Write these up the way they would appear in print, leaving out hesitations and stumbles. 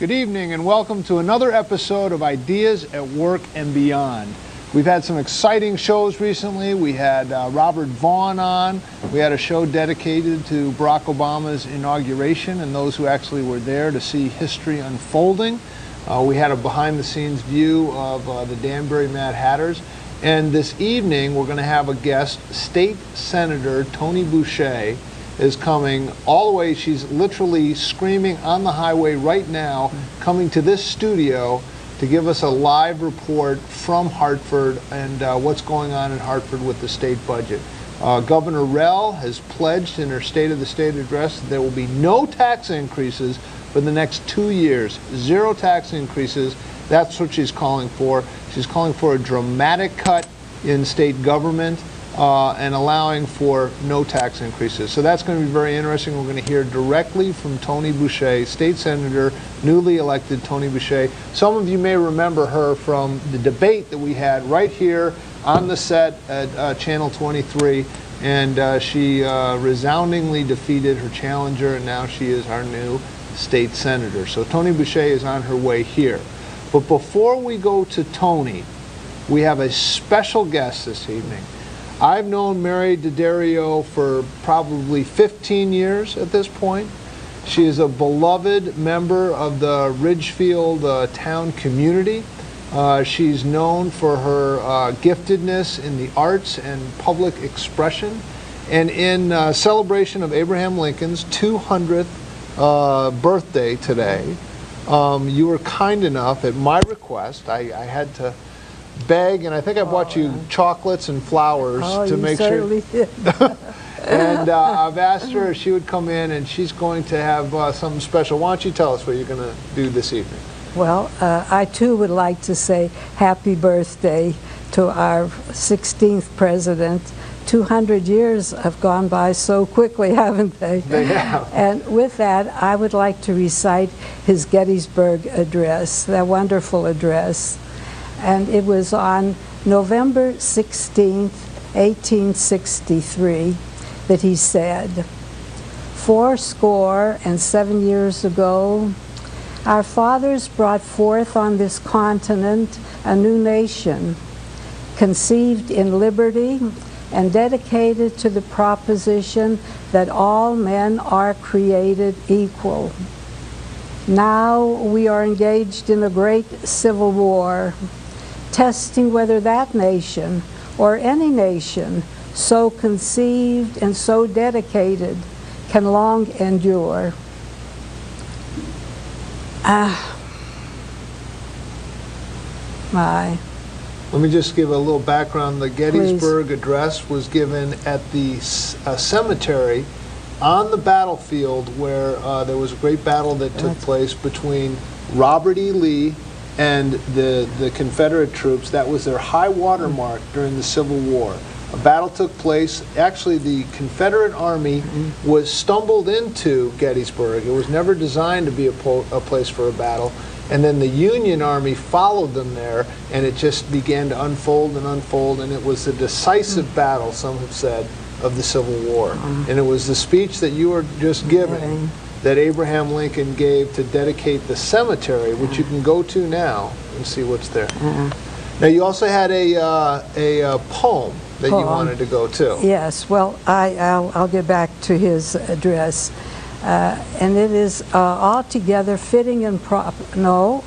Good evening and welcome to another episode of Ideas at Work and Beyond. We've had some exciting shows recently. We had Robert Vaughn on. We had a show dedicated to Barack Obama's inauguration and those who actually were there to see history unfolding. We had a behind-the-scenes view of the Danbury Mad Hatters. And this evening we're going to have a guest, State Senator Toni Boucher is coming all the way. She's literally screaming on the highway right now, coming to this studio to give us a live report from Hartford and what's going on in Hartford with the state budget. Governor Rell has pledged in her State of the State address that there will be no tax increases for the next 2 years. 0 tax increases. That's what she's calling for. She's calling for a dramatic cut in state government and allowing for no tax increases. So that's going to be very interesting. We're going to hear directly from Toni Boucher, State Senator, newly elected Toni Boucher. Some of you may remember her from the debate that we had right here on the set at Channel 23, and she resoundingly defeated her challenger, and now she is our new state senator. So Toni Boucher is on her way here. But before we go to Toni, we have a special guest this evening. I've known Mary D'Addario for probably 15 years at this point. She is a beloved member of the Ridgefield town community. She's known for her giftedness in the arts and public expression. And in celebration of Abraham Lincoln's 200th birthday today, you were kind enough, at my request, I had to beg, and I think I bought you chocolates and flowers to make sure. Oh, you certainly did. And I've asked her if she would come in, and she's going to have something special. Why don't you tell us what you're going to do this evening? Well, I too would like to say happy birthday to our 16th president. 200 years have gone by so quickly, haven't they? They have. And with that, I would like to recite his Gettysburg Address, that wonderful address. And it was on November 16th, 1863, that he said, 77 years ago, our fathers brought forth on this continent a new nation, conceived in liberty and dedicated to the proposition that all men are created equal. Now we are engaged in a great civil war, testing whether that nation or any nation so conceived and so dedicated can long endure. Let me just give a little background. The Gettysburg Address was given at the cemetery on the battlefield where there was a great battle that took place between Robert E. Lee and the Confederate troops. That was their high water mark during the Civil War. A battle took place. Actually, the Confederate Army was stumbled into Gettysburg. It was never designed to be a place for a battle. And then the Union Army followed them there, and it just began to unfold, and it was the decisive battle, some have said, of the Civil War. And it was the speech that you were just giving that Abraham Lincoln gave to dedicate the cemetery, which you can go to now and see what's there. Now, you also had a poem that you wanted to go to. Yes, well, I'll get back to his address. And it is altogether fitting and proper. No,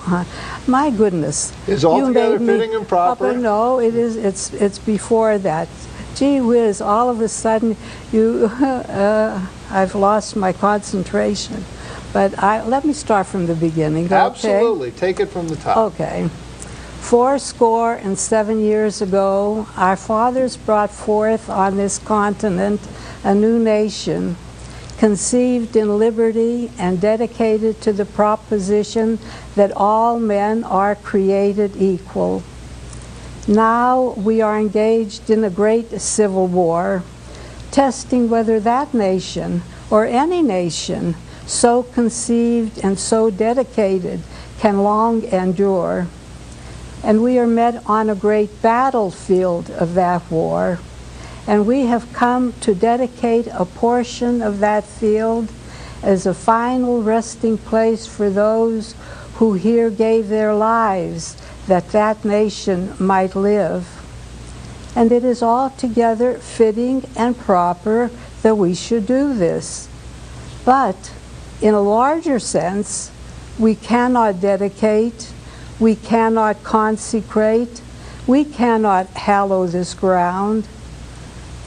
my goodness. Is altogether fitting and proper? No, it is. It's before that. Gee whiz! All of a sudden, I've lost my concentration. But let me start from the beginning. Absolutely, okay? Take it from the top. Okay. 77 years ago, our fathers brought forth on this continent a new nation, conceived in liberty and dedicated to the proposition that all men are created equal. Now we are engaged in a great civil war, testing whether that nation or any nation so conceived and so dedicated can long endure. And we are met on a great battlefield of that war. And we have come to dedicate a portion of that field as a final resting place for those who here gave their lives that that nation might live. And it is altogether fitting and proper that we should do this. But in a larger sense, we cannot dedicate, we cannot consecrate, we cannot hallow this ground.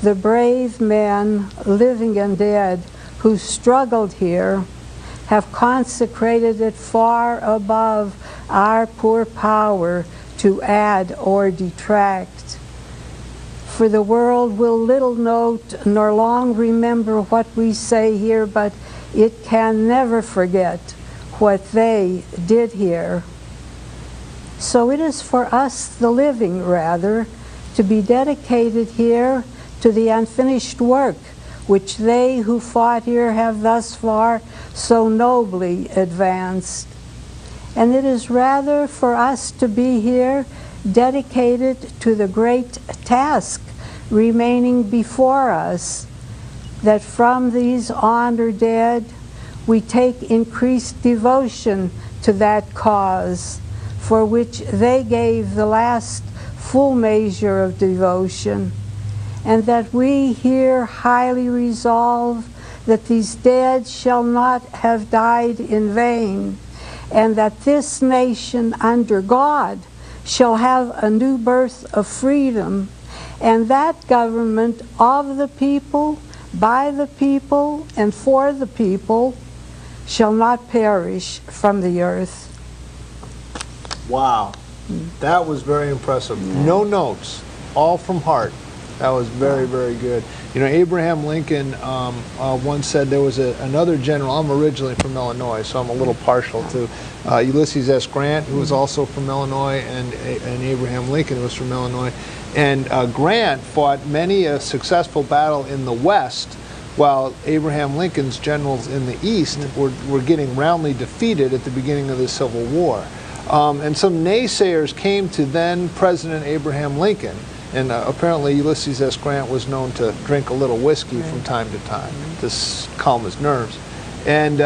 The brave men, living and dead, who struggled here, have consecrated it far above our poor power to add or detract. For the world will little note nor long remember what we say here, but it can never forget what they did here. So it is for us, the living rather, to be dedicated here to the unfinished work which they who fought here have thus far so nobly advanced. And it is rather for us to be here dedicated to the great task remaining before us, that from these honored dead we take increased devotion to that cause for which they gave the last full measure of devotion, and that we here highly resolve that these dead shall not have died in vain, and that this nation under God shall have a new birth of freedom, and that government of the people, by the people, and for the people shall not perish from the earth. Wow, that was very impressive. No notes, all from heart. That was very, very good. You know, Abraham Lincoln once said there was another general. I'm originally from Illinois, so I'm a little partial to Ulysses S. Grant, who was also from Illinois, and Abraham Lincoln, who was from Illinois. And Grant fought many a successful battle in the West, while Abraham Lincoln's generals in the East were getting roundly defeated at the beginning of the Civil War. And some naysayers came to then President Abraham Lincoln, and apparently Ulysses S. Grant was known to drink a little whiskey from time to time to calm his nerves. And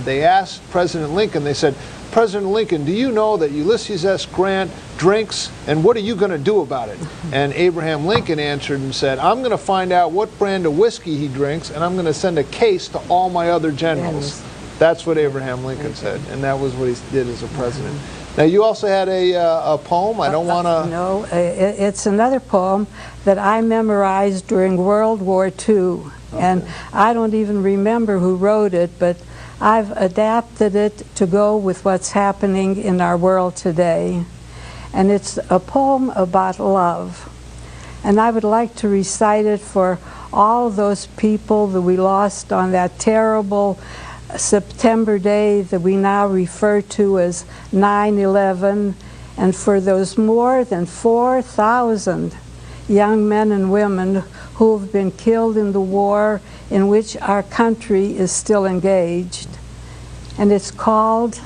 they asked President Lincoln, they said, President Lincoln, do you know that Ulysses S. Grant drinks, and what are you going to do about it? And Abraham Lincoln answered and said, I'm going to find out what brand of whiskey he drinks, and I'm going to send a case to all my other generals. That's what Abraham Lincoln said, and that was what he did as a president. Now, you also had a poem. I don't want to... No, it's another poem that I memorized during World War II. Okay. And I don't even remember who wrote it, but I've adapted it to go with what's happening in our world today. And it's a poem about love. And I would like to recite it for all those people that we lost on that terrible September day that we now refer to as 9/11, and for those more than 4,000 young men and women who have been killed in the war in which our country is still engaged. And it's called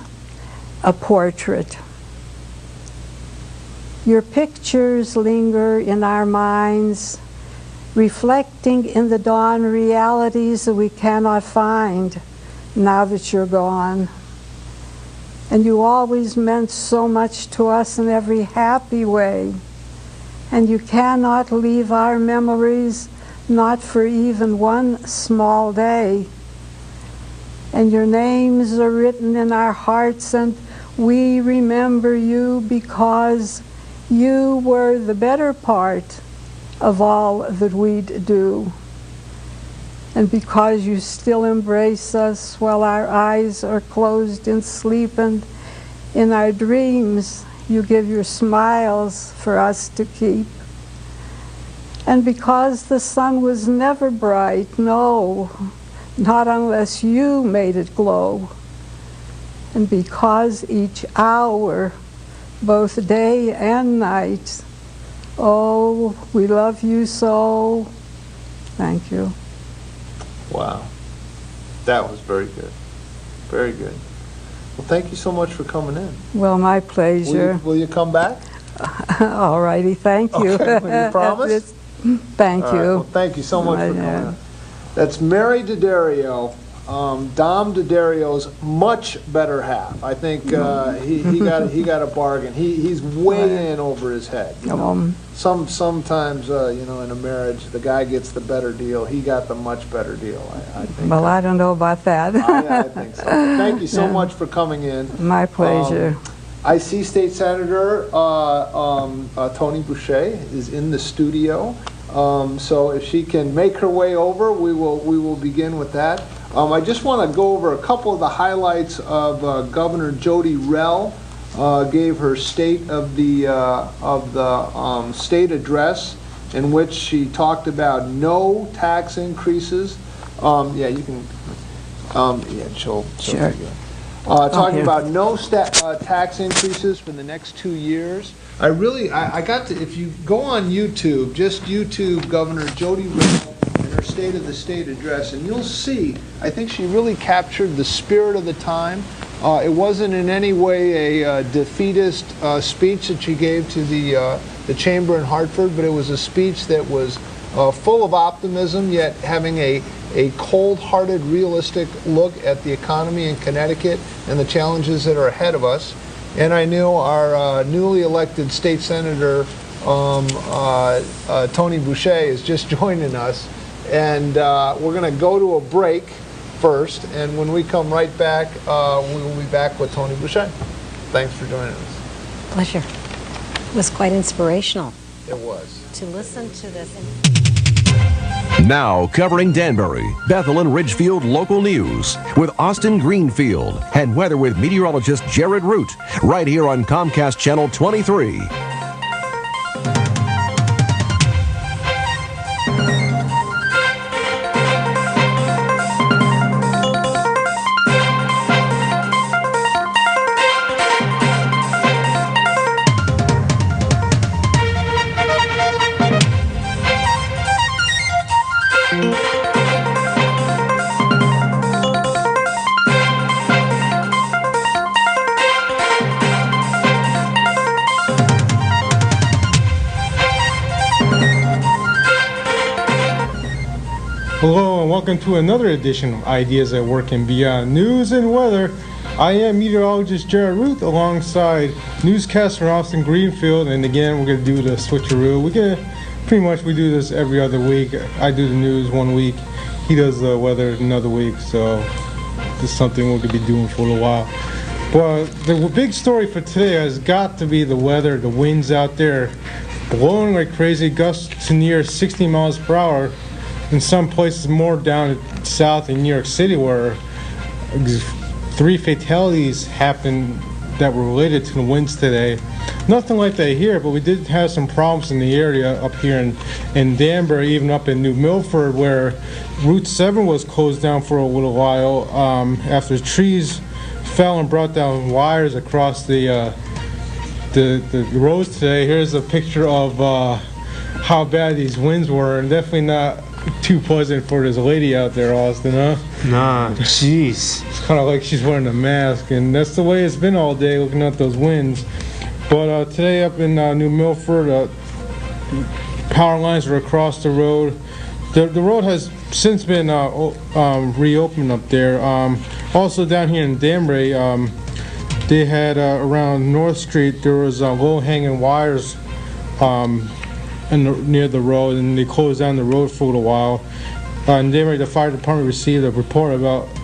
A Portrait. Your pictures linger in our minds, reflecting in the dawn realities that we cannot find now that you're gone. And you always meant so much to us in every happy way. And you cannot leave our memories, not for even one small day. And your names are written in our hearts, and we remember you because you were the better part of all that we'd do. And because you still embrace us while our eyes are closed in sleep, and in our dreams you give your smiles for us to keep. And because the sun was never bright, no, not unless you made it glow. And because each hour, both day and night, oh, we love you so. Thank you. Wow. That was very good. Very good. Well, thank you so much for coming in. Well, my pleasure. Will you come back? All righty, thank you. Okay, will you promise? Thank All you. right. Well, thank you so much for coming in. That's Mary D'Addario Dom DiDario's much better half. I think he got a bargain. He's way in over his head. Sometimes in a marriage the guy gets the better deal. He got the much better deal. I think. Well, I don't know about that. I think so. Thank you so much for coming in. My pleasure. I see State Senator Toni Boucher is in the studio. So if she can make her way over, we will begin with that. I just want to go over a couple of the highlights of Governor Jody Rell. Gave her state of the state address, in which she talked about no tax increases. Yeah, you can. Yeah, she'll sure. Talking about no tax increases for the next 2 years. I got to, if you go on YouTube, just YouTube Governor Jody Rell and her State of the State address, and you'll see, I think she really captured the spirit of the time. It wasn't in any way a defeatist speech that she gave to the chamber in Hartford, but it was a speech that was full of optimism, yet having a cold-hearted, realistic look at the economy in Connecticut and the challenges that are ahead of us. And I knew our newly elected state senator, Toni Boucher, is just joining us. And we're going to go to a break first, and when we come right back, we will be back with Toni Boucher. Thanks for joining us. Pleasure. It was quite inspirational. It was. To listen to this. Now covering Danbury, Bethel and Ridgefield local news with Austin Greenfield and weather with meteorologist Jared Root, right here on Comcast Channel 23. Hello and welcome to another edition of Ideas at Work and Beyond News and Weather. I am meteorologist Jared Ruth alongside newscaster Austin Greenfield, and again we're going to do the switcheroo. We do this every other week. I do the news one week, he does the weather another week, so this is something we're going to be doing for a little while. But the big story for today has got to be the weather. The winds out there blowing like crazy, gusts to near 60 miles per hour. In some places more down south in New York City, where 3 fatalities happened that were related to the winds today. Nothing like that here, but we did have some problems in the area up here in Danbury, even up in New Milford, where Route 7 was closed down for a little while after trees fell and brought down wires across the roads today. Here's a picture of how bad these winds were, and definitely not too pleasant for this lady out there, Austin, huh? Nah, jeez. It's kind of like she's wearing a mask, and that's the way it's been all day, looking at those winds. But today up in New Milford, power lines are across the road. The road has since been reopened up there. Also down here in Danbury, they had around North Street, there was low-hanging wires near the road, and they closed down the road for a little while. In Danbury, the fire department received a report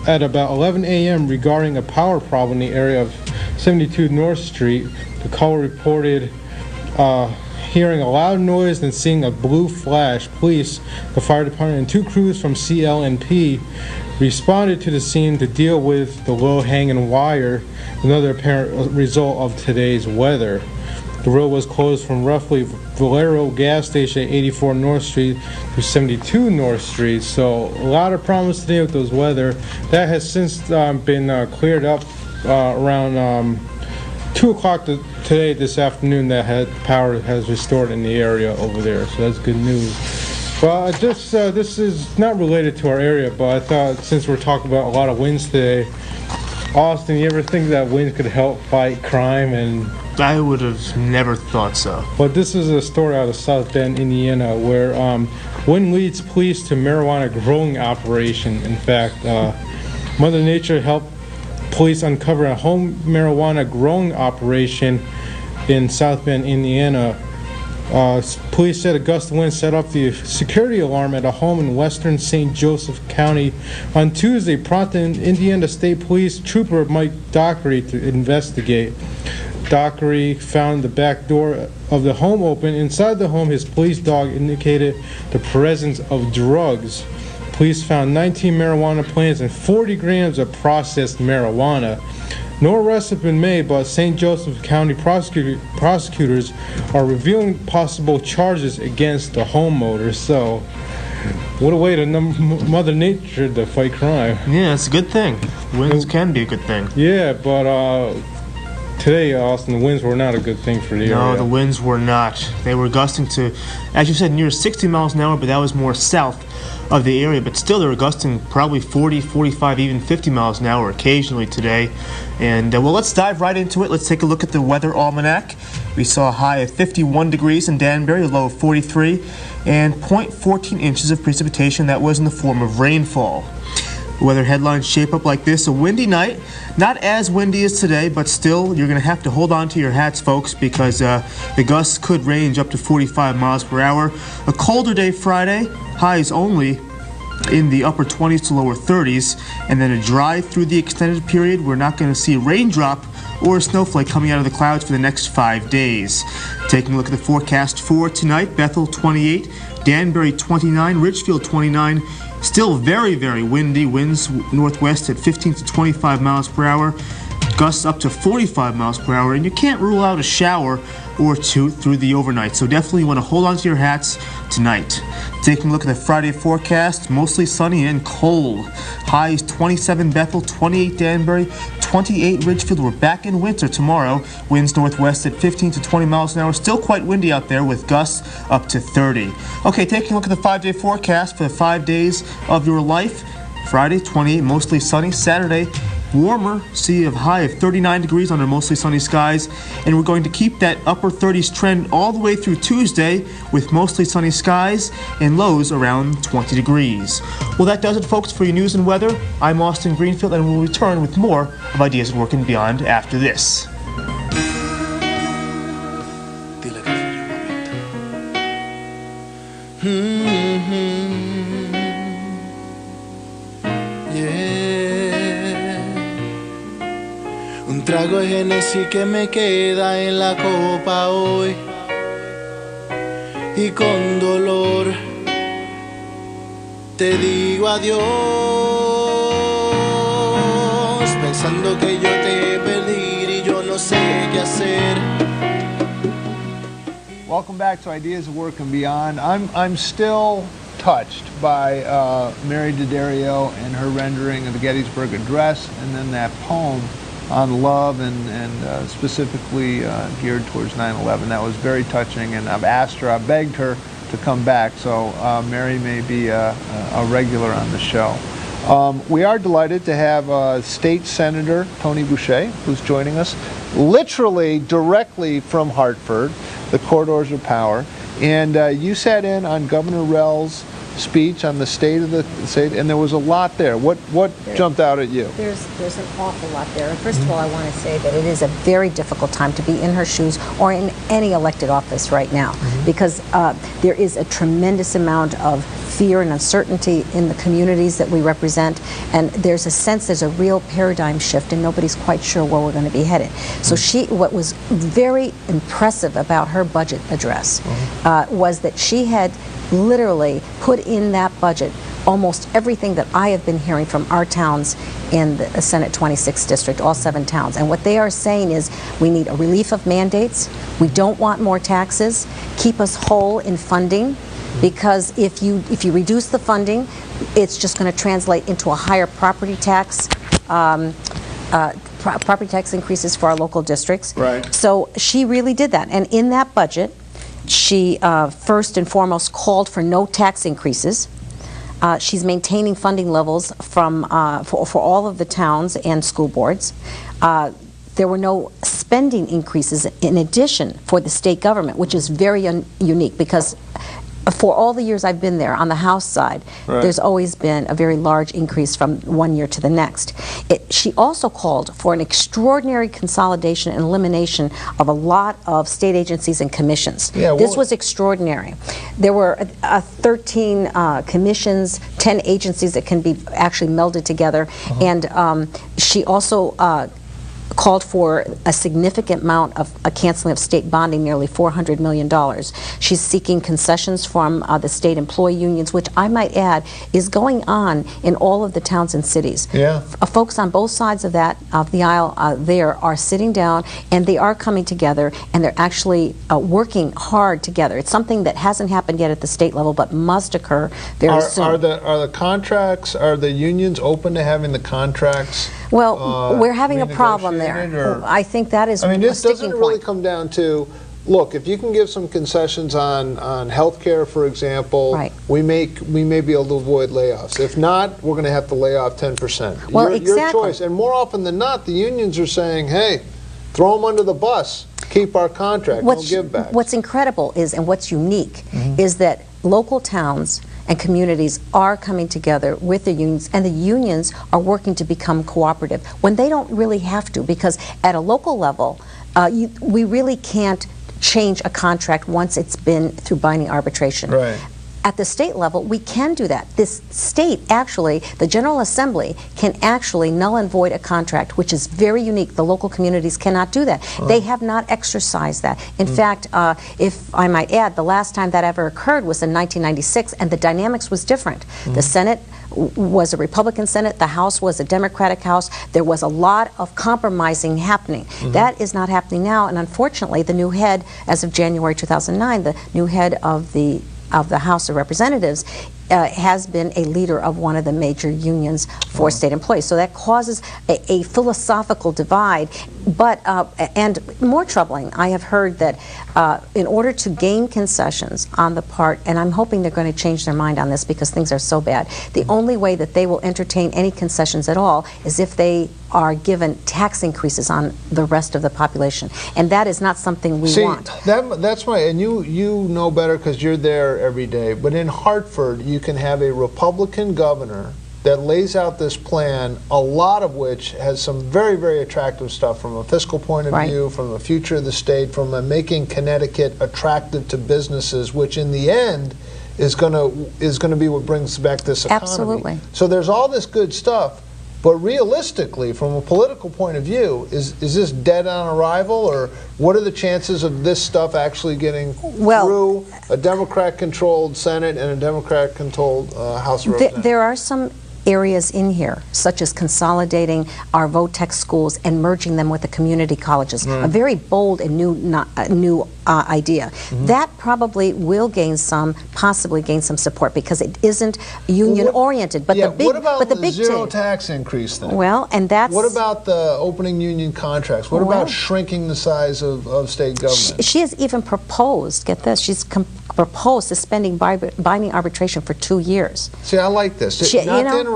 at about 11 a.m. regarding a power problem in the area of 72 North Street. The caller reported hearing a loud noise and seeing a blue flash. Police, the fire department, and 2 crews from CL&P responded to the scene to deal with the low-hanging wire, another apparent result of today's weather. The road was closed from roughly Valero gas station at 84 North Street to 72 North Street. So a lot of problems today with those weather. That has since been cleared up around 2 o'clock today, this afternoon. That power has restored in the area over there. So that's good news. Well, this is not related to our area, but I thought since we're talking about a lot of winds today, Austin, you ever think that wind could help fight crime? And I would have never thought so. But this is a story out of South Bend, Indiana, where wind leads police to marijuana growing operation. In fact, Mother Nature helped police uncover a home marijuana growing operation in South Bend, Indiana. Police said a gust of wind set off the security alarm at a home in western St. Joseph County on Tuesday, prompting Indiana State Police Trooper Mike Dockery to investigate. Dockery found the back door of the home open. Inside the home, his police dog indicated the presence of drugs. Police found 19 marijuana plants and 40 grams of processed marijuana. No arrests have been made, but St. Joseph County prosecutors are revealing possible charges against the homeowner. So, what a way to Mother Nature to fight crime. Yeah, it's a good thing. Winds can be a good thing. Yeah, but today, Austin, the winds were not a good thing for the area. No, the winds were not. They were gusting to, as you said, near 60 miles an hour, but that was more south of the area. But still, they were gusting probably 40, 45, even 50 miles an hour occasionally today. And, well, let's dive right into it. Let's take a look at the Weather Almanac. We saw a high of 51 degrees in Danbury, a low of 43, and 0.14 inches of precipitation. That was in the form of rainfall. The weather headlines shape up like this: a windy night, not as windy as today, but still you're going to have to hold on to your hats, folks, because the gusts could range up to 45 miles per hour. A colder day Friday, highs only in the upper 20s to lower 30s, and then a dry through the extended period. We're not going to see a raindrop or a snowflake coming out of the clouds for the next 5 days. Taking a look at the forecast for tonight: Bethel 28, Danbury 29, Ridgefield 29. Still very, very windy. Winds northwest at 15 to 25 miles per hour. Gusts up to 45 miles per hour. And you can't rule out a shower or two through the overnight. So definitely want to hold on to your hats tonight. Taking a look at the Friday forecast: mostly sunny and cold. Highs 27 Bethel, 28 Danbury, 28 Ridgefield. We're back in winter tomorrow. Winds northwest at 15 to 20 miles an hour. Still quite windy out there with gusts up to 30. Okay, taking a look at the 5-day forecast for the 5 days of your life. Friday, 28, mostly sunny. Saturday, warmer, see a high of 39 degrees under mostly sunny skies, and we're going to keep that upper 30s trend all the way through Tuesday with mostly sunny skies and lows around 20 degrees. Well, that does it, folks, for your news and weather. I'm Austin Greenfield, and we'll return with more of Ideas at Work and Beyond after this. Un trago de Genesis que me queda en la copa hoy, y con dolor te digo adiós, pensando que yo te perdí y yo no sé qué hacer. Welcome back to Ideas of Work and Beyond. I'm still touched by Mary D'Addario and her rendering of the Gettysburg Address, and then that poem on love and specifically geared towards 9/11. That was very touching, and I've begged her to come back, so Mary may be a regular on the show. We are delighted to have State Senator Toni Boucher, who's joining us literally directly from Hartford, the corridors of power. And you sat in on Governor Rell's speech on the state of the state, and there was a lot there. What jumped out at you? There's an awful lot there. And first of all, I want to say that it is a very difficult time to be in her shoes or in any elected office right now, because there is a tremendous amount of fear and uncertainty in the communities that we represent, and there's a real paradigm shift, and nobody's quite sure where we're going to be headed. So what was very impressive about her budget address was that she had literally put in that budget almost everything that I have been hearing from our towns in the Senate 26th district, all 7 towns. And what they are saying is we need a relief of mandates, we don't want more taxes, keep us whole in funding, because if you reduce the funding, it's just going to translate into a higher property tax property tax increases for our local districts. Right. So she really did that. And in that budget, she first and foremost called for no tax increases. She's maintaining funding levels from for all of the towns and school boards. There were no spending increases in addition for the state government, which is very unique, because for all the years I've been there on the House side, Right. there's always been a very large increase from one year to the next. She also called for an extraordinary consolidation and elimination of a lot of state agencies and commissions. Yeah, this well- was extraordinary. There were 13 commissions, 10 agencies that can be actually melded together, and she also called for a significant amount of a canceling of state bonding, nearly $400 million. She's seeking concessions from the state employee unions, which I might add is going on in all of the towns and cities. Yeah. Folks on both sides of the aisle there are sitting down, and they are coming together, and they're actually working hard together. It's something that hasn't happened yet at the state level, but must occur very soon. Are the contracts, are the unions open to having the contracts? Well, we're having a problem there. renegotiated, or- I think that is I mean, a this sticking doesn't really point. come down to, look, if you can give some concessions on health care, for example, Right. we may be able to avoid layoffs. If not, we're going to have to lay off 10%. Well, your exactly. choice. And more often than not, the unions are saying, hey, throw them under the bus, keep our contract, no give back. What's incredible is, and what's unique, is that local towns and communities are coming together with the unions, and the unions are working to become cooperative when they don't really have to, because at a local level, we really can't change a contract once it's been through binding arbitration. Right. At the state level, we can do that. This state, actually, the General Assembly can actually null and void a contract, which is very unique. The local communities cannot do that. They have not exercised that. In fact, if I might add, the last time that ever occurred was in 1996, and the dynamics was different. The Senate was a Republican Senate, the House was a Democratic House. There was a lot of compromising happening. That is not happening now, and unfortunately, the new head, as of January 2009, the new head of the House of Representatives has been a leader of one of the major unions for state employees. So that causes a philosophical divide. But, and more troubling, I have heard that in order to gain concessions on the part, and I'm hoping they're going to change their mind on this because things are so bad, the only way that they will entertain any concessions at all is if they are given tax increases on the rest of the population. And that is not something we want. That's right, and you know better because you're there every day, but in Hartford, you can have a Republican governor that lays out this plan, a lot of which has some very, very attractive stuff from a fiscal point of view, from the future of the state, from making Connecticut attractive to businesses, which in the end is going to be what brings back this economy. Absolutely. So there's all this good stuff, but realistically, from a political point of view, is this dead on arrival, or what are the chances of this stuff actually getting through a Democrat-controlled Senate and a Democrat-controlled House of Representatives? There are some areas in here, such as consolidating our VOTEC schools and merging them with the community colleges. A very bold and new idea. That probably will possibly gain some support because it isn't union-oriented. But what about the big zero thing, tax increase thing? well, and that's What about the opening union contracts? What about shrinking the size of state government? she has even proposed. Get this, she's proposed suspending binding arbitration for 2 years. See, I like this. Not to interrupt,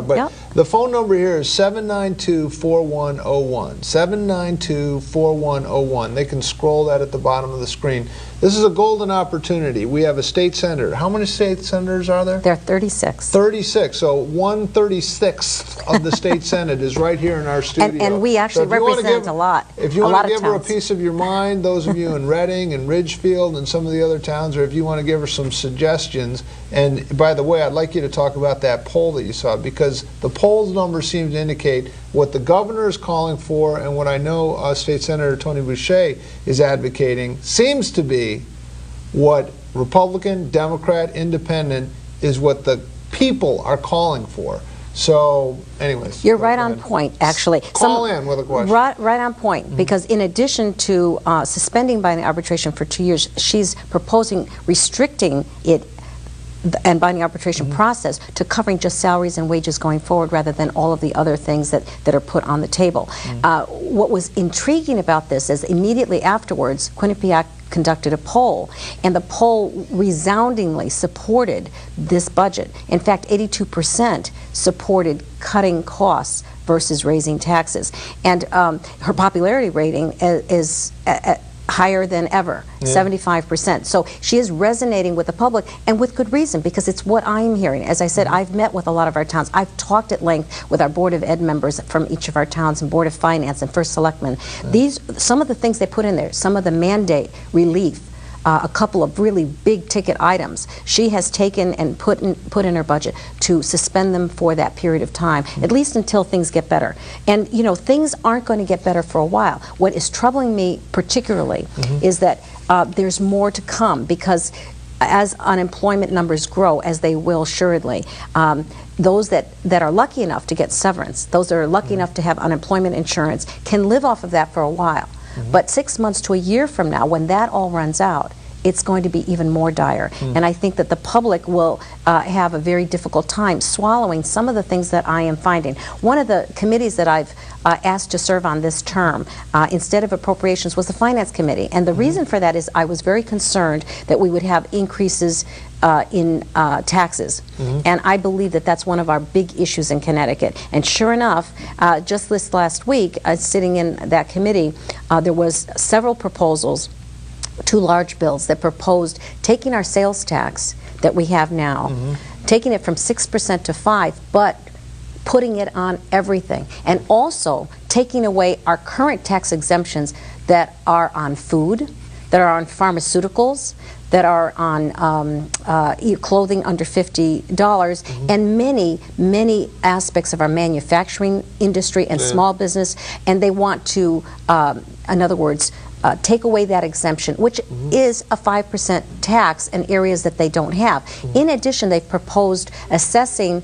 but the phone number here is 792-4101. 792-4101. They can scroll that at the bottom of the screen. This is a golden opportunity. We have a state senator. How many state senators are there? There are 36. 36. So 1/36th of the state senate is right here in our studio. And we actually represent a lot. If you want to give her a towns. piece of your mind, those of you in Reading and Ridgefield and some of the other towns, or if you want to give her some suggestions. And by the way, I'd like you to talk about that poll that you saw, because the poll's numbers seem to indicate what the governor is calling for and what I know State Senator Toni Boucher is advocating seems to be what Republican, Democrat, Independent is what the people are calling for. So, anyways. You're right on point, actually. Call in with a question. Right on point, because in addition to suspending binding arbitration for 2 years, she's proposing restricting it and binding arbitration process to covering just salaries and wages going forward rather than all of the other things that are put on the table. What was intriguing about this is immediately afterwards, Quinnipiac conducted a poll, and the poll resoundingly supported this budget. In fact, 82% supported cutting costs versus raising taxes. And her popularity rating is higher than ever, 75%. So she is resonating with the public, and with good reason, because it's what I'm hearing. As I said, I've met with a lot of our towns. I've talked at length with our Board of Ed members from each of our towns, and Board of Finance and First Selectmen. Some of the things they put in there, some of the mandate relief, a couple of really big ticket items, she has taken and put in her budget to suspend them for that period of time, at least until things get better. And you know, things aren't going to get better for a while. What is troubling me particularly is that there's more to come, because as unemployment numbers grow, as they will assuredly, those that are lucky enough to get severance, those that are lucky enough to have unemployment insurance, can live off of that for a while. But 6 months to a year from now, when that all runs out, it's going to be even more dire. And I think that the public will have a very difficult time swallowing some of the things that I am finding. One of the committees that I've asked to serve on this term, instead of appropriations, was the Finance Committee. And the reason for that is I was very concerned that we would have increases in taxes. And I believe that that's one of our big issues in Connecticut. And sure enough, just this last week, sitting in that committee, there was several proposals, 2 large bills that proposed taking our sales tax that we have now, taking it from 6% to 5%, but putting it on everything, and also taking away our current tax exemptions that are on food, that are on pharmaceuticals, that are on clothing under $50, and many, many aspects of our manufacturing industry and small business. And they want to, in other words, take away that exemption, which is a 5% tax in areas that they don't have. In addition, they've proposed assessing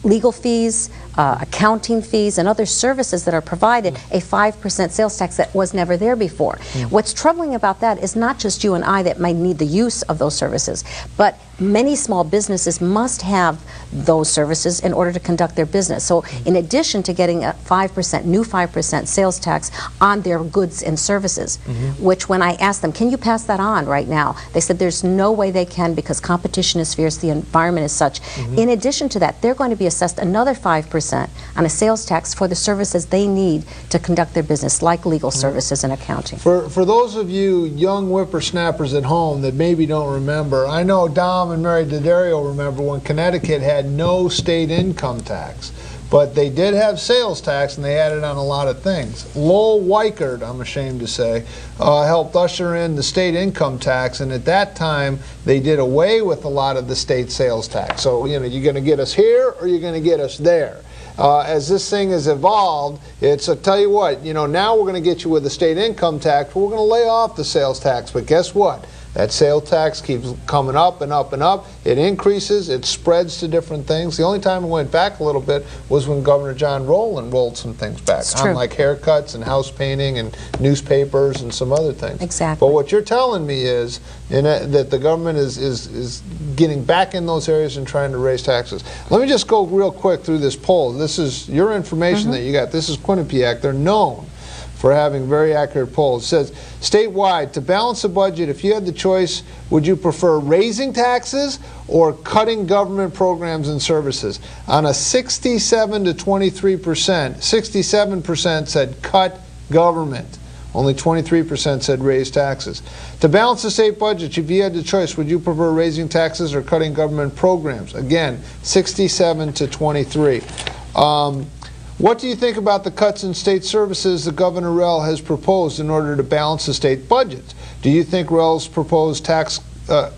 legal fees, accounting fees, and other services that are provided a 5% sales tax that was never there before. What's troubling about that is not just you and I that might need the use of those services, but many small businesses must have those services in order to conduct their business. So in addition to getting a 5%, new 5% sales tax on their goods and services, which when I asked them, can you pass that on right now? They said there's no way they can, because competition is fierce, the environment is such. In addition to that, they're going to be assessed another 5% on a sales tax for the services they need to conduct their business, like legal services and accounting. For those of you young whippersnappers at home that maybe don't remember, I know Dom and Mary D'Addario remember when Connecticut had no state income tax, but they did have sales tax, and they had it on a lot of things. Lowell Weichert, I'm ashamed to say, helped usher in the state income tax, and at that time they did away with a lot of the state sales tax. So, you know, you're going to get us here or you're going to get us there. As this thing has evolved, it's, I'll tell you what, you know, now we're going to get you with the state income tax, but we're going to lay off the sales tax. But guess what? That sales tax keeps coming up and up and up. It increases, it spreads to different things. The only time it went back a little bit was when Governor John Rowland rolled some things back, on like haircuts and house painting and newspapers and some other things. Exactly. But what you're telling me is that the government is getting back in those areas and trying to raise taxes. Let me just go real quick through this poll. This is your information that you got. This is Quinnipiac. They're known for having very accurate polls. It says, statewide, to balance the budget, if you had the choice, would you prefer raising taxes or cutting government programs and services? On a 67 to 23%, 67% said cut government. Only 23% said raise taxes. To balance the state budget, if you had the choice, would you prefer raising taxes or cutting government programs? Again, 67 to 23. What do you think about the cuts in state services that Governor Rell has proposed in order to balance the state budget? Do you think Rell's proposed tax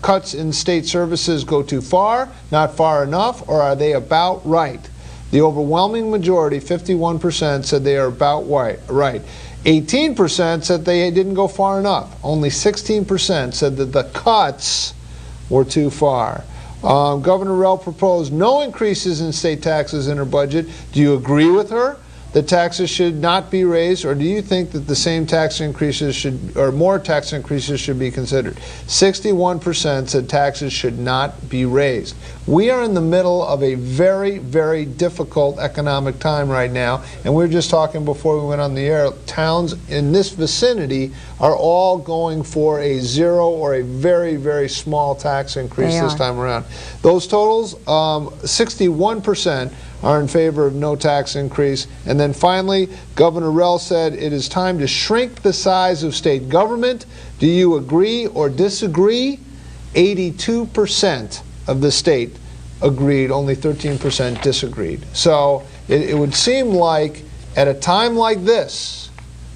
cuts in state services go too far, not far enough, or are they about right? The overwhelming majority, 51%, said they are about right. 18% said they didn't go far enough. Only 16% said that the cuts were too far. Governor Rell proposed no increases in state taxes in her budget. Do you agree with her that taxes should not be raised, or do you think that the same tax increases should, or more tax increases should be considered? 61% said taxes should not be raised. We are in the middle of a very, very difficult economic time right now, and we were just talking before we went on the air, towns in this vicinity are all going for a 0 or a very, very small tax increase this time around. Those totals, 61% are in favor of no tax increase. And then finally, Governor Rell said it is time to shrink the size of state government. Do you agree or disagree? 82% of the state agreed, only 13% disagreed. So it would seem like at a time like this,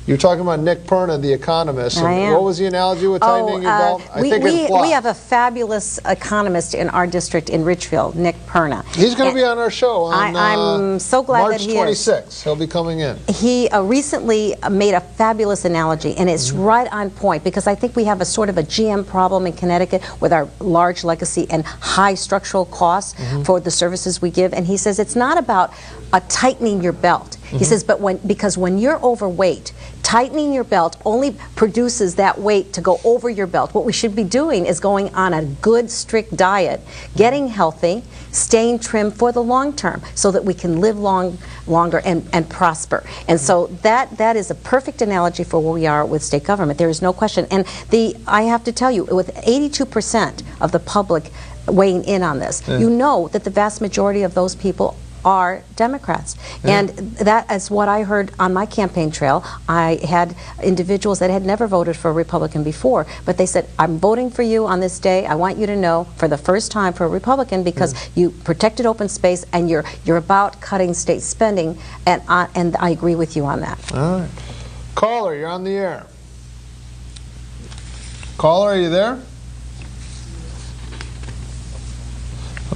you're talking about Nick Perna, the economist. I am. What was the analogy with tightening your belt? I think it flopped. We have a fabulous economist in our district in Ridgefield, Nick Perna. He's going to be on our show on I'm so glad March that he 26th. is. He'll be coming in. He recently made a fabulous analogy, and it's right on point, because I think we have a sort of a GM problem in Connecticut with our large legacy and high structural costs for the services we give. And he says it's not about tightening your belt. He says, but because when you're overweight, tightening your belt only produces that weight to go over your belt. What we should be doing is going on a good, strict diet, getting healthy, staying trim for the long term, so that we can live longer and prosper. And so that is a perfect analogy for where we are with state government. There is no question. And I have to tell you, with 82% of the public weighing in on this, you know that the vast majority of those people are Democrats. And that is what I heard on my campaign trail. I had individuals that had never voted for a Republican before, but they said, I'm voting for you on this day. I want you to know for the first time for a Republican, because you protected open space and you're about cutting state spending, and I agree with you on that. All right. Caller, you're on the air. Caller, are you there?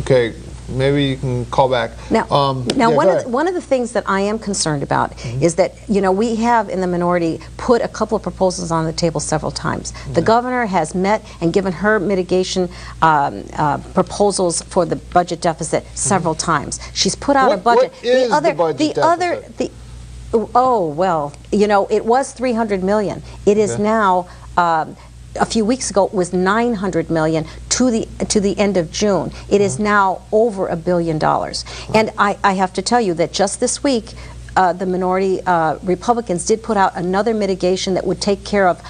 Okay. Maybe you can call back. Now, one of the things that I am concerned about is that, you know, we have in the minority put a couple of proposals on the table several times. The governor has met and given her mitigation proposals for the budget deficit several times. She's put out a budget. What is the budget deficit? Oh, well, you know, it was $300 million. It is now. A few weeks ago, it was $900 million to the end of June. It is now over $1 billion. And I have to tell you that just this week, the minority Republicans did put out another mitigation that would take care of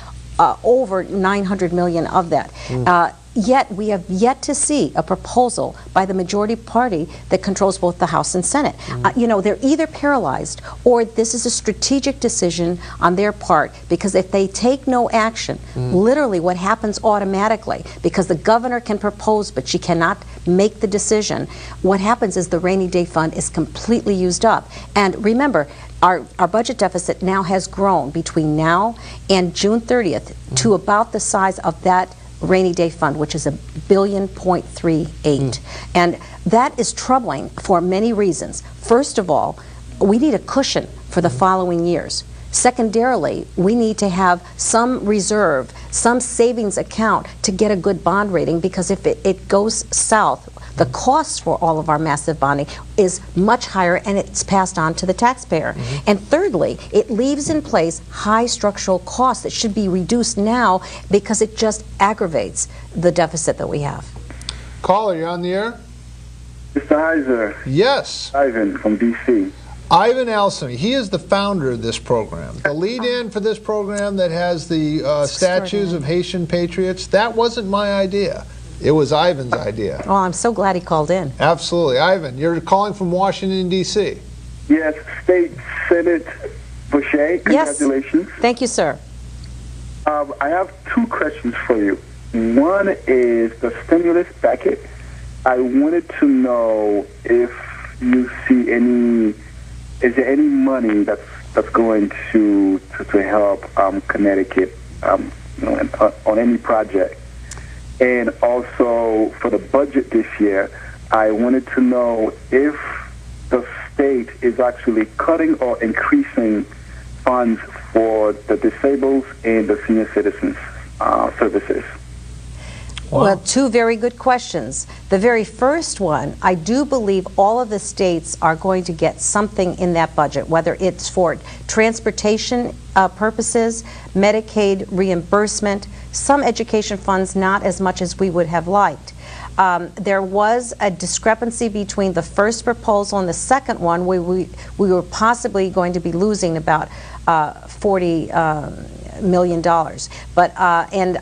over $900 million of that. Yet we have yet to see a proposal by the majority party that controls both the House and Senate. You know, they're either paralyzed, or this is a strategic decision on their part, because if they take no action, literally what happens automatically, because the governor can propose but she cannot make the decision, what happens is the rainy day fund is completely used up. And remember, our budget deficit now has grown between now and June 30th to about the size of that rainy day fund, which is $1.38 billion. And that is troubling for many reasons. First of all, we need a cushion for the following years. Secondarily, we need to have some reserve, some savings account to get a good bond rating, because if it goes south, the cost for all of our massive bonding is much higher, and it's passed on to the taxpayer. And thirdly, it leaves in place high structural costs that should be reduced now, because it just aggravates the deficit that we have. Caller, you're on the air? Mr. Heiser. Yes. Ivan from D.C. Ivan Alston, he is the founder of this program. The lead-in for this program that has the statues of Haitian patriots, that wasn't my idea. It was Ivan's idea. Well, I'm so glad he called in. Absolutely. Ivan, you're calling from Washington, D.C. Yes, State Senate Boucher, congratulations. Yes. Thank you, sir. I have two questions for you. One is the stimulus packet. I wanted to know if you see is there any money that's going to help Connecticut on any project? And also for the budget this year, I wanted to know if the state is actually cutting or increasing funds for the disabled and the senior citizens services. Wow. Well, two very good questions. The very first one, I do believe all of the states are going to get something in that budget, whether it's for transportation purposes, Medicaid reimbursement, some education funds, not as much as we would have liked. There was a discrepancy between the first proposal and the second one, where we were possibly going to be losing about $40 million. But and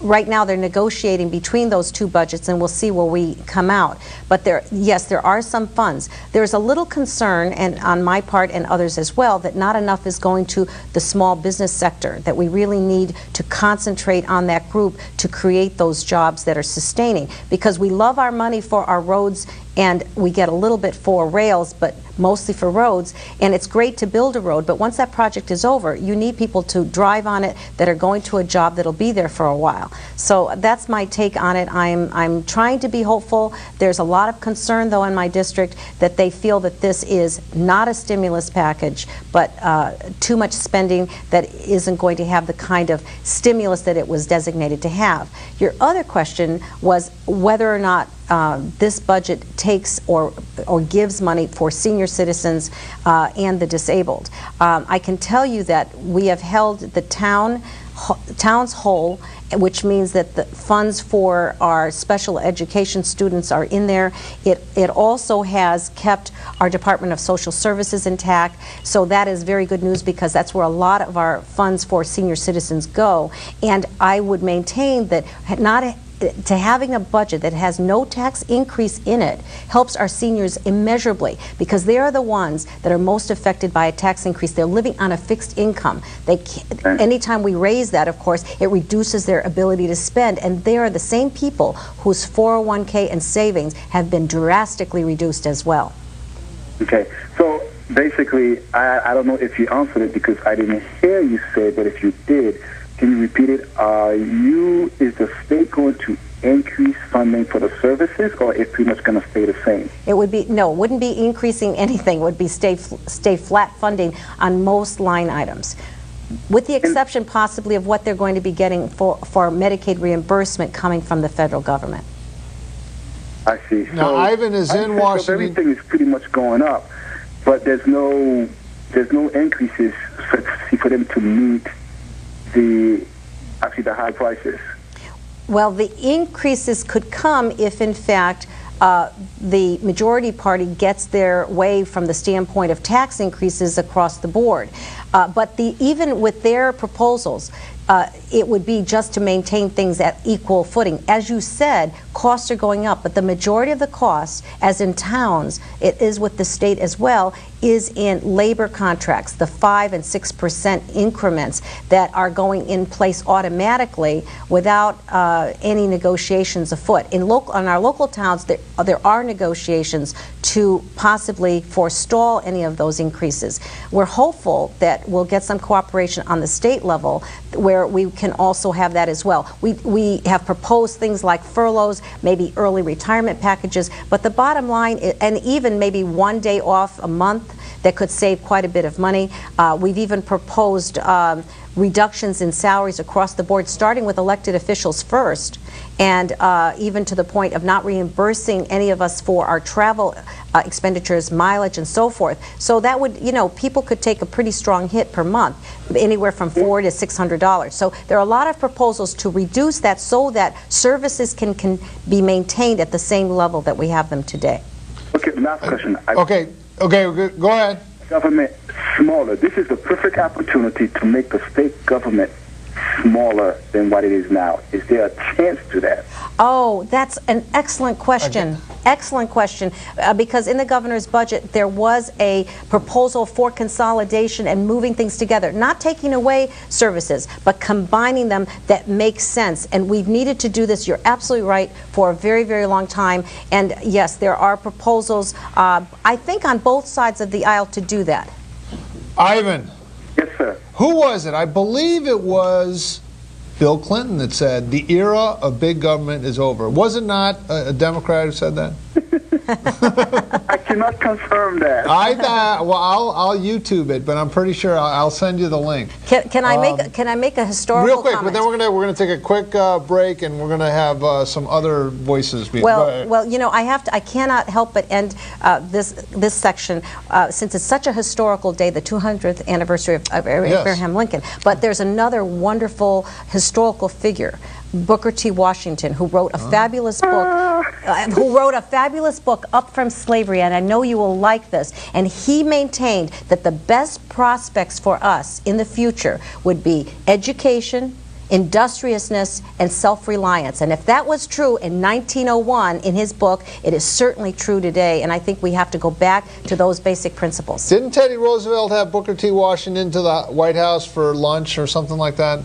right now they're negotiating between those two budgets, and we'll see where we come out. But yes, there are some funds. There's a little concern, and on my part and others as well, that not enough is going to the small business sector, that we really need to concentrate on that group to create those jobs that are sustaining. Because we love our money for our roads, and we get a little bit for rails, but mostly for roads, and it's great to build a road, but once that project is over, you need people to drive on it that are going to a job that'll be there for a while. So that's my take on it. I'm trying to be hopeful. There's a lot of concern, though, in my district that they feel that this is not a stimulus package, but too much spending that isn't going to have the kind of stimulus that it was designated to have. Your other question was whether or not this budget takes or gives money for senior citizens and the disabled. I can tell you that we have held the town's whole, which means that the funds for our special education students are in there. It also has kept our Department of Social Services intact, so that is very good news because that's where a lot of our funds for senior citizens go. And I would maintain that having a budget that has no tax increase in it helps our seniors immeasurably, because they are the ones that are most affected by a tax increase. They're living on a fixed income. Anytime we raise that, of course, it reduces their ability to spend, and they are the same people whose 401k and savings have been drastically reduced as well. Okay, so basically, I don't know if you answered it because I didn't hear you say, but if you did, can you repeat it? Is the state going to increase funding for the services, or is pretty much going to stay the same? It would be, no, it wouldn't be increasing anything. It would be stay flat funding on most line items, with the exception possibly of what they're going to be getting for Medicaid reimbursement coming from the federal government. I see. Now, so Ivan is in Washington. Everything is pretty much going up, but there's no increases for them to meet the high prices. Well, the increases could come if, in fact, the majority party gets their way from the standpoint of tax increases across the board. But even with their proposals, it would be just to maintain things at equal footing. As you said, costs are going up, but the majority of the costs, as in towns, it is with the state as well, is in labor contracts, the 5% and 6% increments that are going in place automatically without any negotiations afoot. In our local towns, there are negotiations to possibly forestall any of those increases. We're hopeful that we'll get some cooperation on the state level where we can also have that as well. We have proposed things like furloughs, maybe early retirement packages, but the bottom line, and even maybe one day off a month, that could save quite a bit of money. We've even proposed reductions in salaries across the board, starting with elected officials first, and even to the point of not reimbursing any of us for our travel expenditures, mileage, and so forth. So that would, people could take a pretty strong hit per month, anywhere from $400 to $600. So there are a lot of proposals to reduce that so that services can be maintained at the same level that we have them today. Okay, last question. Okay, go ahead. Government smaller. This is the perfect opportunity to make the state government smaller than what it is now. Is there a chance to that? Oh, that's an excellent question. Okay. Excellent question, because in the governor's budget there was a proposal for consolidation and moving things together, not taking away services, but combining them that makes sense. And we've needed to do this, you're absolutely right, for a very, very long time. And yes, there are proposals, I think, on both sides of the aisle to do that. Ivan. Yes, sir. Who was it? I believe it was Bill Clinton that said the era of big government is over. Was it not a Democrat who said that? I cannot confirm that. Well, I'll YouTube it, but I'm pretty sure I'll send you the link. Can I make a historical real quick? comment? But then we're gonna take a quick break, and we're gonna have some other voices. Well, I cannot help but end this section since it's such a historical day, the 200th anniversary of Abraham Lincoln. But there's another wonderful historical figure, Booker T. Washington, who wrote a fabulous book. Up from Slavery, and I know you will like this. And he maintained that the best prospects for us in the future would be education, industriousness, and self-reliance. And if that was true in 1901 in his book, it is certainly true today, and I think we have to go back to those basic principles. Didn't Teddy Roosevelt have Booker T. Washington to the White House for lunch or something like that?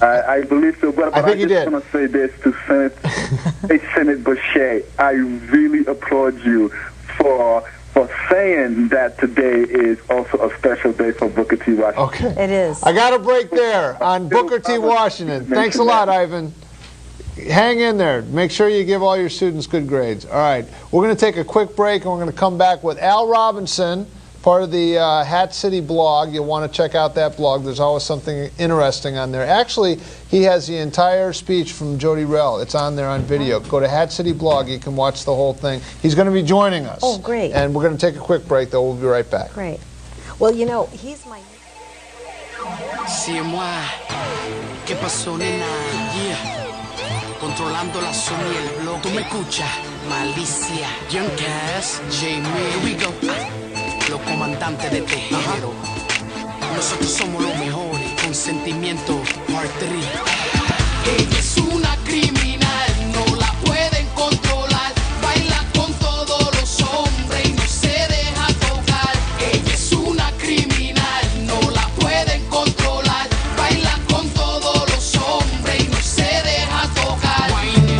I believe so, but I think you just did. want to say this to Senate Boucher. I really applaud you for saying that today is also a special day for Booker T. Washington. Okay. It is. I got a break there on Booker T. Washington. Thanks a lot, Ivan. Hang in there. Make sure you give all your students good grades. All right. We're going to take a quick break, and we're going to come back with Al Robinson, part of the Hat City blog. You'll want to check out that blog. There's always something interesting on there. Actually, he has the entire speech from Jody Rell. It's on there on video. Go to Hat City blog. You can watch the whole thing. He's going to be joining us. Oh, great. And we're going to take a quick break, though. We'll be right back. Great. Well, you know, he's my... C'est moi. ¿Qué pasó, nena? Yeah. Controlando la zona y el bloque. Tú me escuchas. Malicia. Young Cass. Jamie. Here we go. Los comandantes de tejero. Nosotros somos los mejores. Con sentimiento. Part 3. Ella es una criminal. No la pueden controlar. Baila con todos los hombres y no se deja tocar. Ella es una criminal. No la pueden controlar. Baila con todos los hombres y no se deja tocar.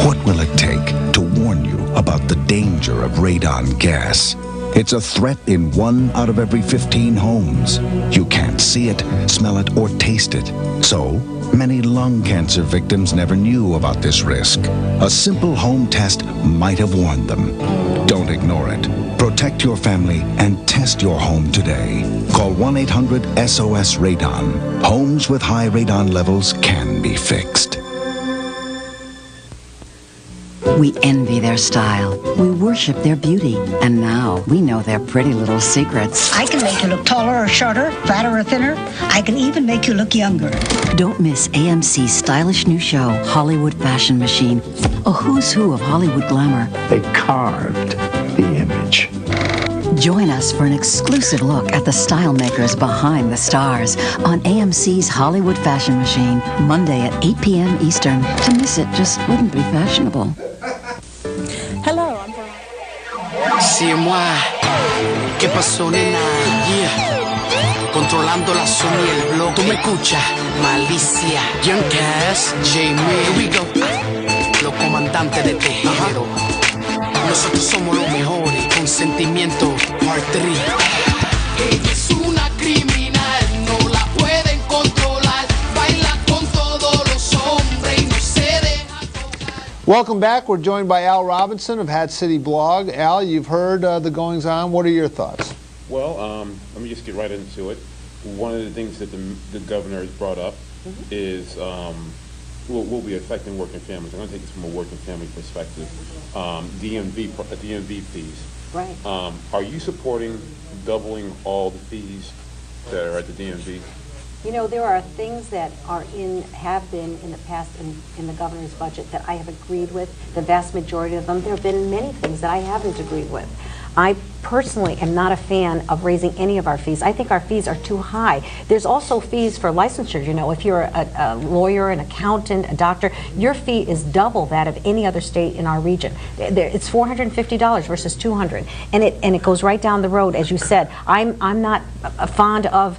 What will it take to warn you about the danger of radon gas? It's a threat in 1 out of every 15 homes. You can't see it, smell it, or taste it. So, many lung cancer victims never knew about this risk. A simple home test might have warned them. Don't ignore it. Protect your family and test your home today. Call 1-800-SOS-RADON. Homes with high radon levels can be fixed. We envy their style. We worship their beauty. And now we know their pretty little secrets. I can make you look taller or shorter, fatter or thinner. I can even make you look younger. Don't miss AMC's stylish new show, Hollywood Fashion Machine, a who's who of Hollywood glamour. They carved the image. Join us for an exclusive look at the style makers behind the stars on AMC's Hollywood Fashion Machine, Monday at 8 p.m. Eastern. To miss it just wouldn't be fashionable. Hello, I'm from... C'est moi. ¿Qué pasó, nena? Yeah. Controlando la zona y el bloque. Tú me escuchas. Malicia. Young Cass. Jamie. Here we go. Los comandantes de tejero. Nosotros somos los mejores. Con sentimiento. Part 3. Ella es una criminal. No la pueden controlar. Baila con todos los hombres y no se deja. Welcome back. We're joined by Al Robinson of Hat City Blog. Al, you've heard the goings-on. What are your thoughts? Well, let me just get right into it. One of the things that the governor has brought up is will be affecting working families. I'm going to take this from a working family perspective. DMV fees. Right. Are you supporting doubling all the fees that are at the DMV? You know, there are things that have been in the past in the governor's budget that I have agreed with. The vast majority of them. There have been many things that I haven't agreed with. I personally am not a fan of raising any of our fees. I think our fees are too high. There's also fees for licensure. You know, if you're a lawyer, an accountant, a doctor, your fee is double that of any other state in our region. It's $450 versus $200, and it goes right down the road, as you said. I'm not fond of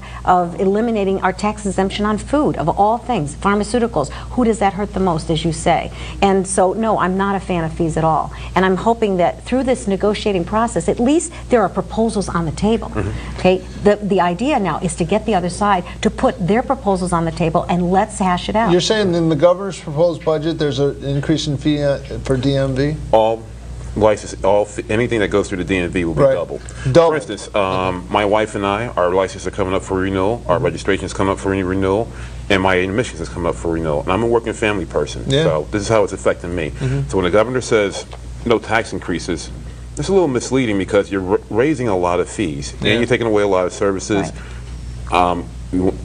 eliminating our tax exemption on food, of all things, pharmaceuticals. Who does that hurt the most, as you say? And so, no, I'm not a fan of fees at all. And I'm hoping that through this negotiating process, at least there are proposals on the table. Okay, the idea now is to get the other side to put their proposals on the table and let's hash it out. You're saying in the governor's proposed budget there's an increase in fee for DMV? Anything that goes through the DMV will be doubled. For instance, my wife and I, our licenses are coming up for renewal, our registration is coming up for renewal, and my admissions is coming up for renewal. And I'm a working family person, so this is how it's affecting me. So when the governor says no tax increases, it's a little misleading because you're raising a lot of fees and you're taking away a lot of services.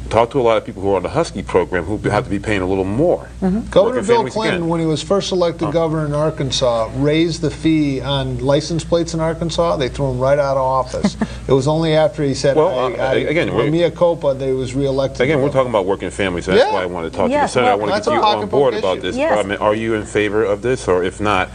talk to a lot of people who are on the Husky program who have to be paying a little more. Governor Bill Clinton, when he was first elected governor in Arkansas, raised the fee on license plates in Arkansas. They threw him right out of office. It was only after he said, again, mea culpa, that he was reelected. Again, we're talking about working families. So that's why I wanted to talk to the Senator. I want to get you on board about this. Yes. I mean, are you in favor of this, or if not,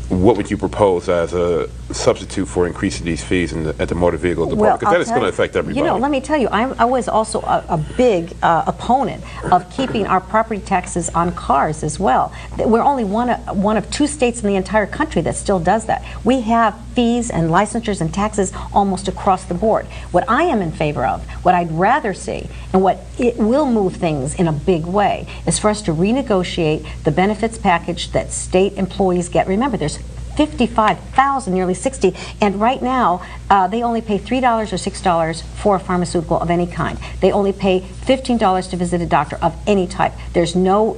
what would you propose as a substitute for increasing these fees at the motor vehicle department? Because that is going to affect everybody. You know, let me tell you, I was also a big opponent of keeping our property taxes on cars as well. We're only one of 2 states in the entire country that still does that. We have fees and licensures and taxes almost across the board. What I am in favor of, what I'd rather see, and what it will move things in a big way, is for us to renegotiate the benefits package that state employees get. Remember, there's 55,000, nearly 60, and right now they only pay $3 or $6 for a pharmaceutical of any kind. They only pay $15 to visit a doctor of any type. There's no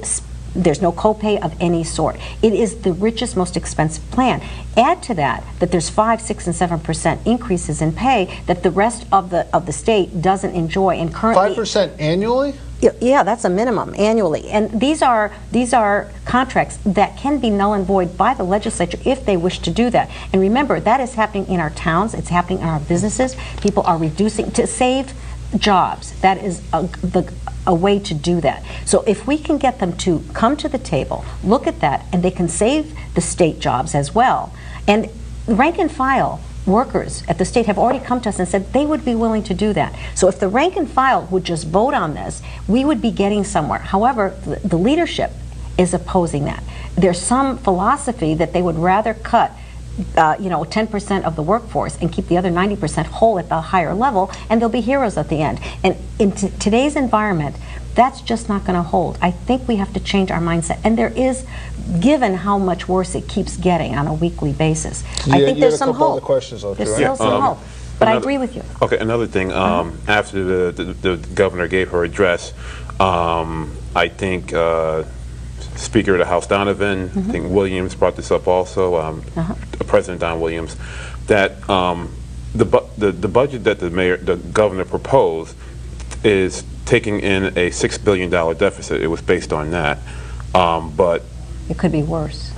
copay of any sort. It is the richest, most expensive plan. Add to that there's 5%, 6%, and 7% increases in pay that the rest of the state doesn't enjoy, and currently 5% annually. Yeah, that's a minimum annually, and these are contracts that can be null and void by the legislature if they wish to do that. And remember, that is happening in our towns. It's happening in our businesses. People are reducing to save jobs. That is a way to do that. So if we can get them to come to the table, look at that, and they can save the state jobs as well. And rank and file workers at the state have already come to us and said they would be willing to do that. So if the rank and file would just vote on this, we would be getting somewhere. However, the leadership is opposing that. There's some philosophy that they would rather cut 10% of the workforce and keep the other 90% whole at the higher level, and they'll be heroes at the end. And in today's environment, that's just not going to hold. I think we have to change our mindset, and there is, given how much worse it keeps getting on a weekly basis. I think there's some hope. There's still some hope. But I agree with you. Okay, another thing, after the governor gave her address, I think Speaker of the House Donovan, I think Williams brought this up also, President Don Williams, that the budget that the governor proposed is taking in a $6 billion deficit. It was based on that, but it could be worse.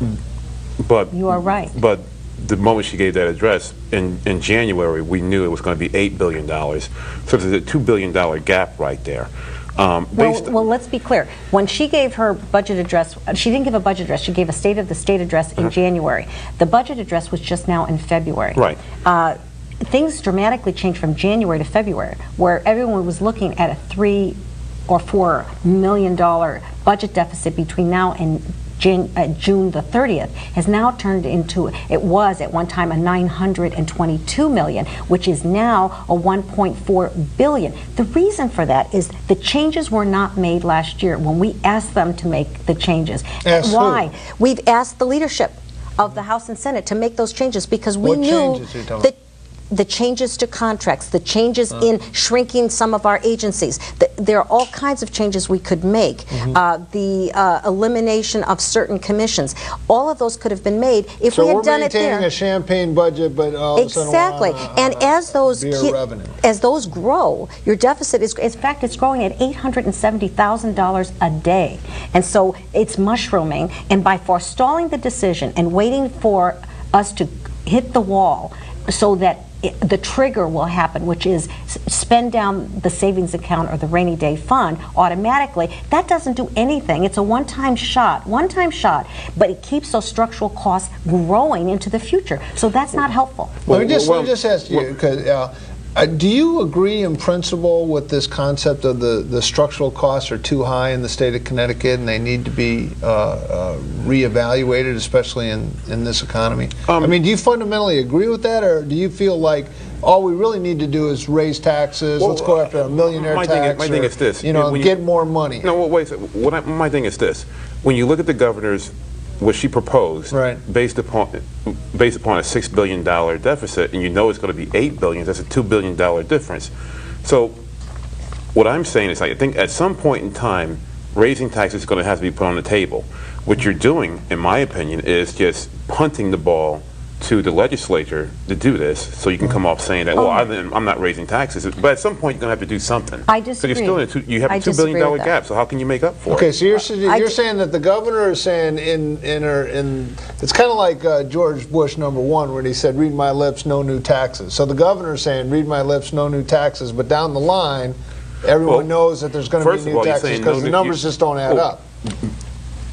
But you are right. But the moment she gave that address in January, we knew it was going to be $8 billion. So there's a $2 billion gap right there. Well, let's be clear. When she gave her budget address, she didn't give a budget address. She gave a State of the State address in January. The budget address was just now in February. Right. Things dramatically changed from January to February, where everyone was looking at a $3 or $4 million budget deficit between now and June the 30th, has now turned into, it was at one time a $922 million, which is now a $1.4 billion. The reason for that is the changes were not made last year when we asked them to make the changes. Why? We've asked the leadership of the House and Senate to make those changes because we knew that the changes to contracts, the changes in shrinking some of our agencies. There are all kinds of changes we could make. The elimination of certain commissions. All of those could have been made if we had done it there. So we're maintaining a champagne budget, but all of a sudden exactly. And as those grow, your deficit is, in fact, it's growing at $870,000 a day. And so it's mushrooming. And by forestalling the decision and waiting for us to hit the wall so that the trigger will happen, which is spend down the savings account or the rainy day fund automatically. That doesn't do anything. It's a one-time shot, but it keeps those structural costs growing into the future. So that's not helpful. Let me just ask you, because do you agree in principle with this concept of the structural costs are too high in the state of Connecticut and they need to be reevaluated, especially in this economy? I mean, do you fundamentally agree with that, or do you feel like all we really need to do is raise taxes, let's go after a millionaire tax, my thing is this. Get more money? No, wait, my thing is this. When you look at the governor's what she proposed, based upon a $6 billion deficit, and you know it's going to be $8 billion, that's a $2 billion difference. So what I'm saying is, I think at some point in time, raising taxes is going to have to be put on the table. What you're doing, in my opinion, is just punting the ball to the legislature to do this, so you can come off saying that, well, I'm not raising taxes. But at some point, you're going to have to do something. I disagree. So you're still you have a $2 billion gap, so how can you make up for it? Okay, so you're saying that the governor is saying it's kind of like George Bush #1 when he said, read my lips, no new taxes. So the governor is saying, read my lips, no new taxes, but down the line, everyone knows that there's going to be new taxes because the numbers just don't add up.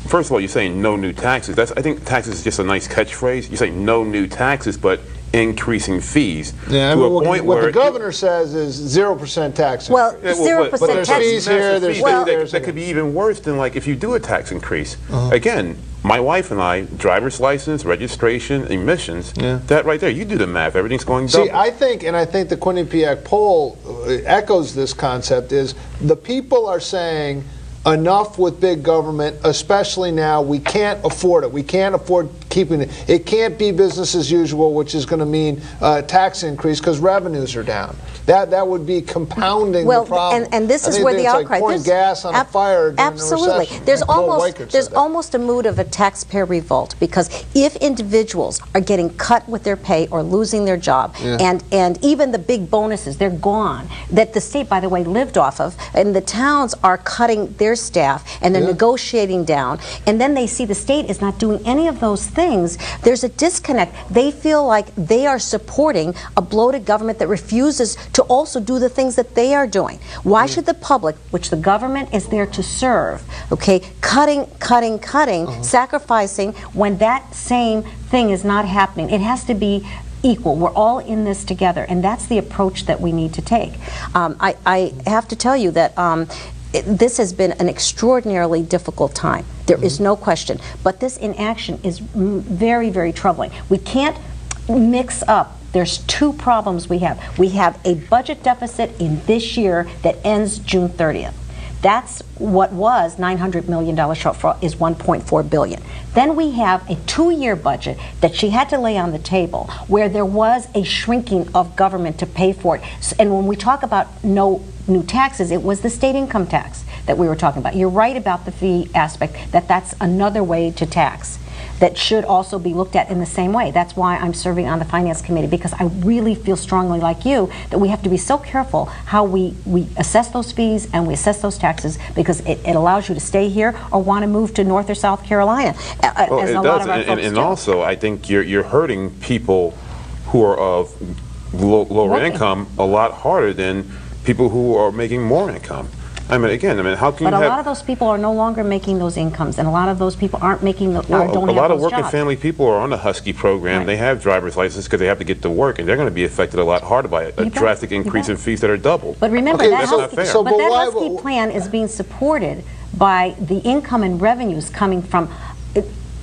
First of all, you're saying no new taxes. I think taxes is just a nice catchphrase. You're saying no new taxes, but increasing fees to a point what where the governor says is 0% tax increase. Well, 0% but there's tax fees here. There's that could be even worse than like if you do a tax increase. Again, my wife and I, driver's license, registration, emissions. That right there, you do the math. Everything's going double. See, I think the Quinnipiac poll echoes this concept. Is the people are saying, enough with big government, especially now. We can't afford it. We can't afford keeping it. It can't be business as usual, which is going to mean tax increase because revenues are down. That would be compounding the problem. And this is where the outcry. Like pouring gas on a fire during absolutely. the recession. There's almost a mood of a taxpayer revolt because if individuals are getting cut with their pay or losing their job, and even the big bonuses, they're gone, that the state, by the way, lived off of, and the towns are cutting their staff and they're negotiating down, and then they see the state is not doing any of those things, there's a disconnect. They feel like they are supporting a bloated government that refuses to also do the things that they are doing. Why should the public, which the government is there to serve, cutting, sacrificing when that same thing is not happening? It has to be equal. We're all in this together, and that's the approach that we need to take. I have to tell you that this has been an extraordinarily difficult time. There is no question. But this inaction is very, very troubling. We can't mix up. There's two problems we have. We have a budget deficit in this year that ends June 30th. That's what was $900 million shortfall is $1.4 billion. Then we have a 2-year budget that she had to lay on the table where there was a shrinking of government to pay for it. And when we talk about no new taxes, it was the state income tax that we were talking about. You're right about the fee aspect, that's another way to tax that should also be looked at in the same way. That's why I'm serving on the Finance Committee, because I really feel strongly like you that we have to be so careful how we assess those fees and we assess those taxes, because it allows you to stay here or want to move to North or South Carolina, as a lot of our folks and do. Also, I think you're hurting people who are of lower income a lot harder than people who are making more income. I mean, again, how can but you a lot of those people are no longer making those incomes, and a lot of those people aren't making don't have those jobs. A lot of working family people are on the Husky program. Right. They have driver's licenses because they have to get to work, and they're going to be affected a lot harder by a drastic increase in fees that are double. But remember, that's not fair. But that Husky plan is being supported by the income and revenues coming from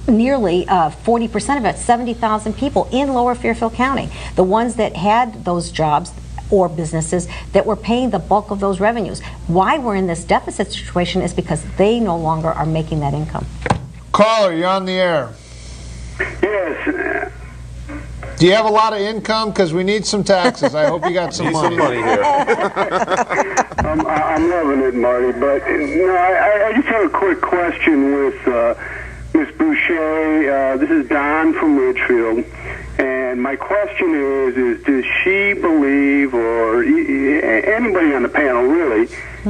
nearly 40% of it, 70,000 people in Lower Fairfield County. The ones that had those jobs or businesses that were paying the bulk of those revenues. Why we're in this deficit situation is because they no longer are making that income. Caller, you're on the air. Yes. Do you have a lot of income? Because we need some taxes. I hope you got some money. Here. I'm loving it, Marty. But no, I just have a quick question with Ms. Boucher. This is Don from Ridgefield. And my question is does she believe, or anybody on the panel really,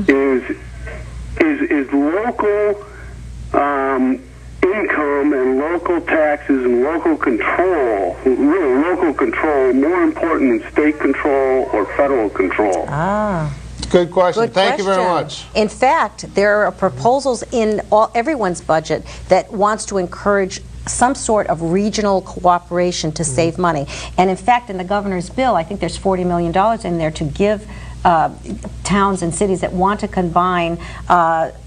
is local income and local taxes and local control, really local control, more important than state control or federal control? Good question. Thank you very much. In fact, there are proposals in everyone's budget that wants to encourage some sort of regional cooperation to save money. And in fact, in the governor's bill, I think there's $40 million in there to give towns and cities that want to combine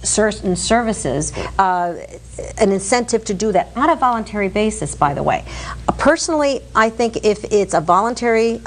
certain services an incentive to do that on a voluntary basis, by the way. Personally, I think if it's a voluntary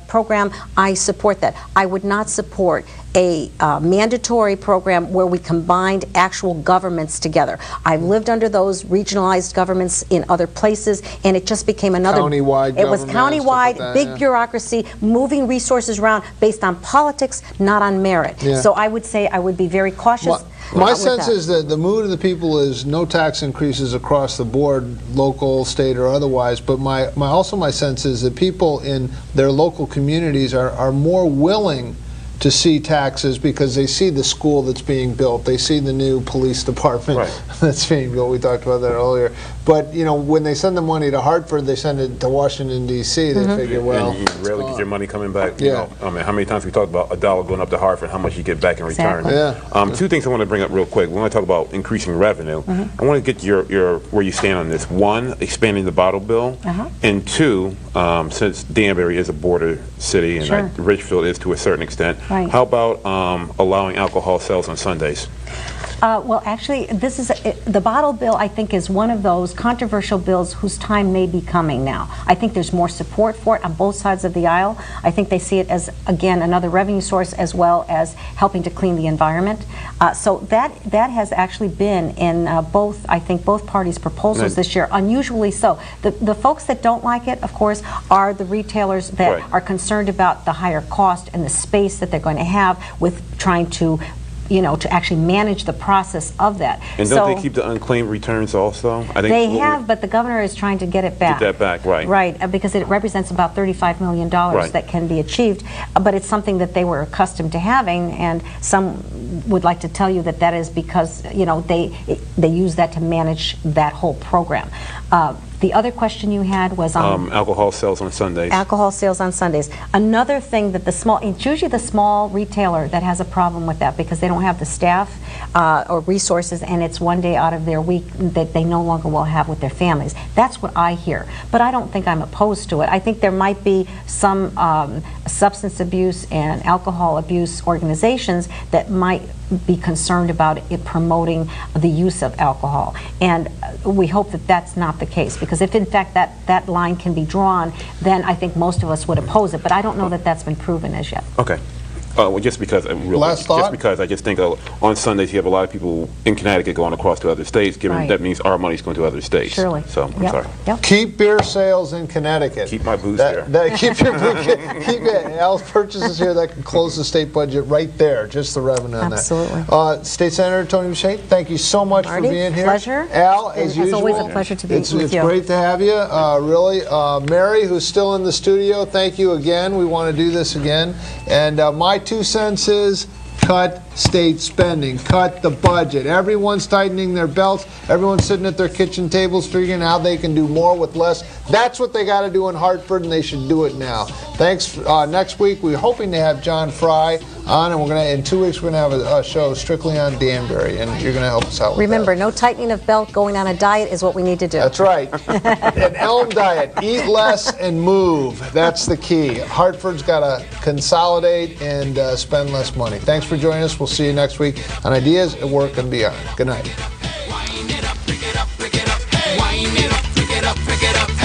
program, I support that. I would not support a mandatory program where we combined actual governments together. I've lived under those regionalized governments in other places, and it just became another countywide. It was countywide, big bureaucracy, moving resources around based on politics, not on merit. Yeah. So I would say I would be very cautious. My sense is that the mood of the people is no tax increases across the board, local, state, or otherwise. But also my sense is that people in their local communities are more willing to see taxes because they see the school that's being built, they see the new police department that's being built. We talked about that earlier. But you know, when they send the money to Hartford, they send it to Washington D.C. They figure, well, and you rarely get your money coming back. You know, I mean, how many times we talked about $1 going up to Hartford, how much you get back in return? Two things I want to bring up real quick. We want to talk about increasing revenue. I want to get your where you stand on this. One, expanding the bottle bill, and two, since Danbury is a border city and Ridgefield is to a certain extent, how about allowing alcohol sales on Sundays? Well, actually, this is the bottle bill. I think is one of those controversial bills whose time may be coming now. I think there's more support for it on both sides of the aisle. I think they see it as, again, another revenue source as well as helping to clean the environment. So that has actually been in both parties' proposals this year. Unusually so. The folks that don't like it, of course, are the retailers that are concerned about the higher cost and the space that they're going to have with trying to, you know, to actually manage the process of that. And don't they keep the unclaimed returns also? I think they have, but the governor is trying to get it back. Get that back, right. Right, because it represents about $35 million that can be achieved, but it's something that they were accustomed to having, and some would like to tell you that that is because, you know, they use that to manage that whole program. The other question you had was on alcohol sales on Sundays. Alcohol sales on Sundays. Another thing that it's usually the small retailer that has a problem with that because they don't have the staff or resources, and it's one day out of their week that they no longer will have with their families. That's what I hear. But I don't think I'm opposed to it. I think there might be some substance abuse and alcohol abuse organizations that might be concerned about it promoting the use of alcohol, and we hope that that's not the case, because if in fact that line can be drawn, then I think most of us would oppose it, but I don't know that that's been proven as yet. Okay. Well, just because I just think on Sundays you have a lot of people in Connecticut going across to other states, given that means our money's going to other states. Surely. So I'm sorry. Keep beer sales in Connecticut. Keep my booze there. Keep your keep Al's purchases here. That can close the state budget right there. Just the revenue on that. Absolutely. State Senator Toni Boucher, thank you so much for being here. Pleasure. Al, as usual, always a pleasure to be with you. It's great to have you. Really, Mary, who's still in the studio, thank you again. We want to do this again. And my 2 cents is, cut state spending, cut the budget. Everyone's tightening their belts. Everyone's sitting at their kitchen tables figuring out how they can do more with less. That's what they got to do in Hartford, and they should do it now. Thanks. Next week, we're hoping to have John Fry on, and in 2 weeks, we're going to have a show strictly on Danbury, and you're going to help us out with Remember, that. no tightening of belt, going on a diet is what we need to do. That's right. An Elm diet. Eat less and move. That's the key. Hartford's got to consolidate and spend less money. Thanks for joining us. We'll see you next week on Ideas at Work and Beyond. Good night. Wind it up, pick it up, pick it up. Wind it up, pick it up, pick it up.